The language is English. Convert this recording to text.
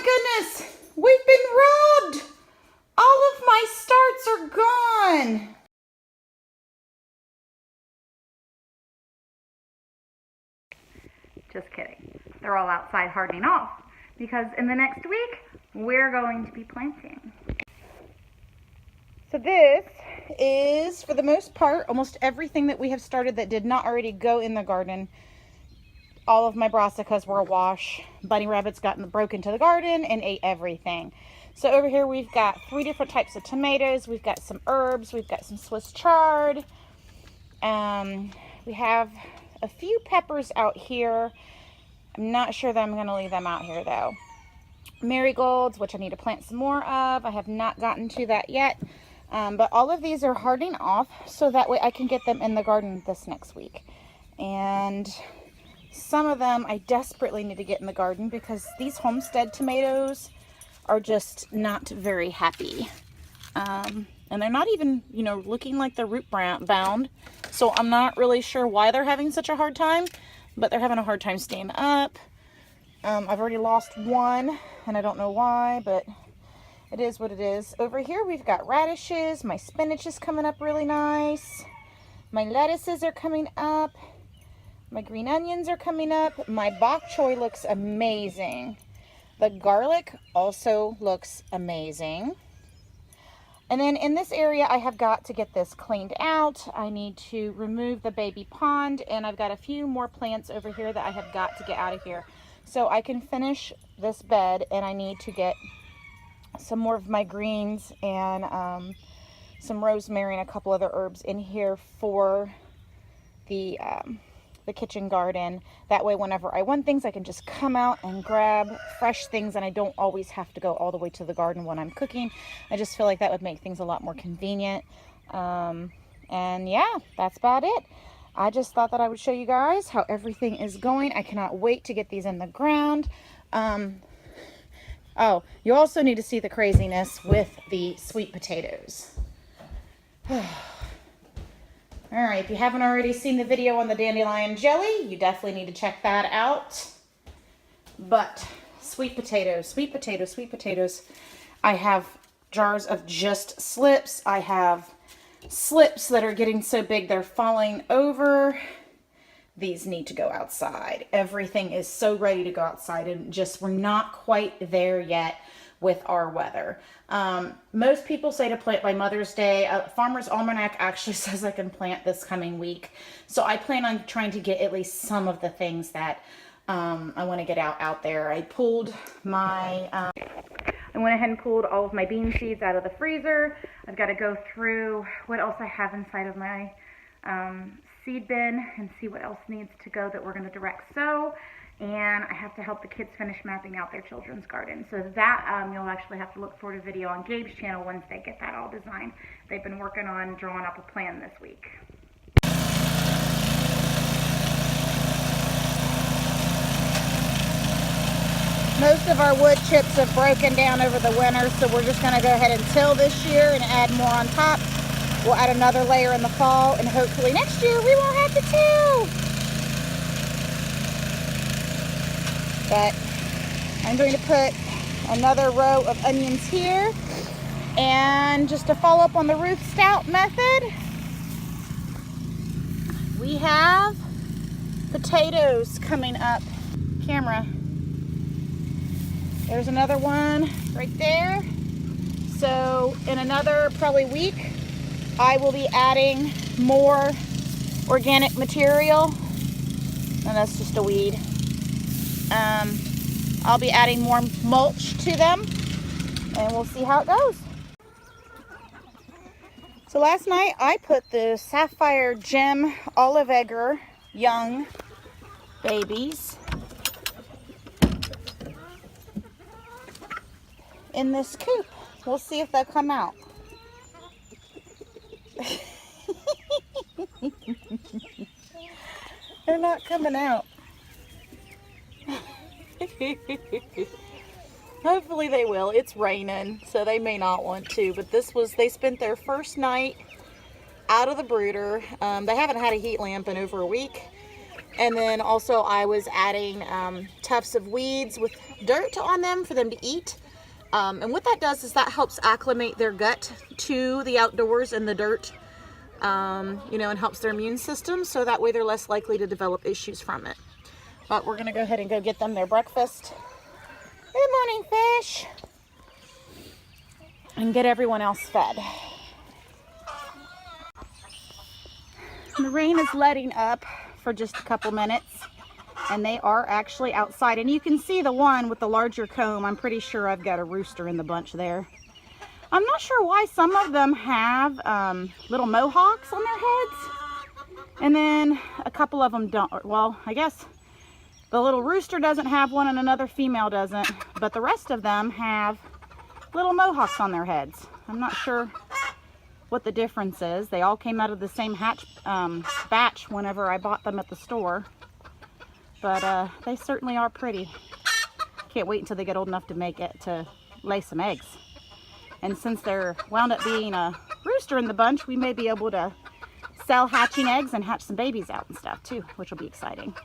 goodness! We've been robbed! All of my starts are gone! Just kidding. They're all outside hardening off because in the next week, we're going to be planting. So this is, for the most part, almost everything that we have started that did not already go in the garden. All of my brassicas were awash. Bunny rabbits broke into the garden and ate everything. So over here we've got 3 different types of tomatoes. We've got some herbs. We've got some Swiss chard. We have a few peppers out here. I'm not sure that I'm going to leave them out here though. Marigolds, which I need to plant some more of. I have not gotten to that yet. But all of these are hardening off so that way I can get them in the garden this next week. And some of them I desperately need to get in the garden because these Homestead tomatoes are just not very happy. And they're not even, you know, looking like they're root bound. So I'm not really sure why they're having such a hard time, but they're having a hard time staying up. I've already lost one and I don't know why, but it is what it is. Over here we've got radishes. My spinach is coming up really nice. My lettuces are coming up. My green onions are coming up. My bok choy looks amazing. The garlic also looks amazing. And then in this area, I have got to get this cleaned out. I need to remove the baby pond, and I've got a few more plants over here that I have got to get out of here. So I can finish this bed, and I need to get some more of my greens and some rosemary and a couple other herbs in here for the kitchen garden. That way whenever I want things, I can just come out and grab fresh things and I don't always have to go all the way to the garden when I'm cooking. I just feel like that would make things a lot more convenient. And yeah, that's about it. I just thought that I would show you guys how everything is going. I cannot wait to get these in the ground. Oh, you also need to see the craziness with the sweet potatoes. All right, if you haven't already seen the video on the dandelion jelly, you definitely need to check that out. But sweet potatoes, sweet potatoes, sweet potatoes. I have jars of just slips. I have slips that are getting so big they're falling over. These need to go outside. Everything is so ready to go outside, and just we're not quite there yet with our weather. Most people say to plant by Mother's Day. Farmer's Almanac actually says I can plant this coming week. So I plan on trying to get at least some of the things that I want to get out there. I pulled my, I went ahead and pulled all of my bean seeds out of the freezer. I've got to go through what else I have inside of my seed bin and see what else needs to go that we're going to direct sow. And I have to help the kids finish mapping out their children's garden. So that you'll actually have to look for a video on Gabe's channel once they get that all designed. They've been working on drawing up a plan this week. Most of our wood chips have broken down over the winter, so we're just going to go ahead and till this year and add more on top. We'll add another layer in the fall, and hopefully next year we won't have to till. But I'm going to put another row of onions here. And just to follow up on the Ruth Stout method, we have potatoes coming up. Camera. There's another one right there. So in another probably week, I will be adding more organic material. And that's just a weed. I'll be adding more mulch to them, and we'll see how it goes. So last night I put the Sapphire Gem Olive Egger young babies in this coop. We'll see if they'll come out. They're not coming out. Hopefully they will. It's raining, so they may not want to, but they spent their first night out of the brooder. They haven't had a heat lamp in over a week, And then also I was adding tufts of weeds with dirt on them for them to eat. And what that does is that helps acclimate their gut to the outdoors and the dirt, you know, and helps their immune system. So that way they're less likely to develop issues from it. But we're going to go ahead and go get them their breakfast. Good morning, fish. And get everyone else fed. The rain is letting up for just a couple minutes, and they are actually outside. And you can see the one with the larger comb. I'm pretty sure I've got a rooster in the bunch there. I'm not sure why some of them have little mohawks on their heads, and then a couple of them don't. Well, I guess the little rooster doesn't have one and another female doesn't, but the rest of them have little mohawks on their heads. I'm not sure what the difference is. They all came out of the same batch whenever I bought them at the store, but they certainly are pretty. Can't wait until they get old enough to lay some eggs. And since there wound up being a rooster in the bunch, we may be able to sell hatching eggs and hatch some babies out and stuff too, which will be exciting.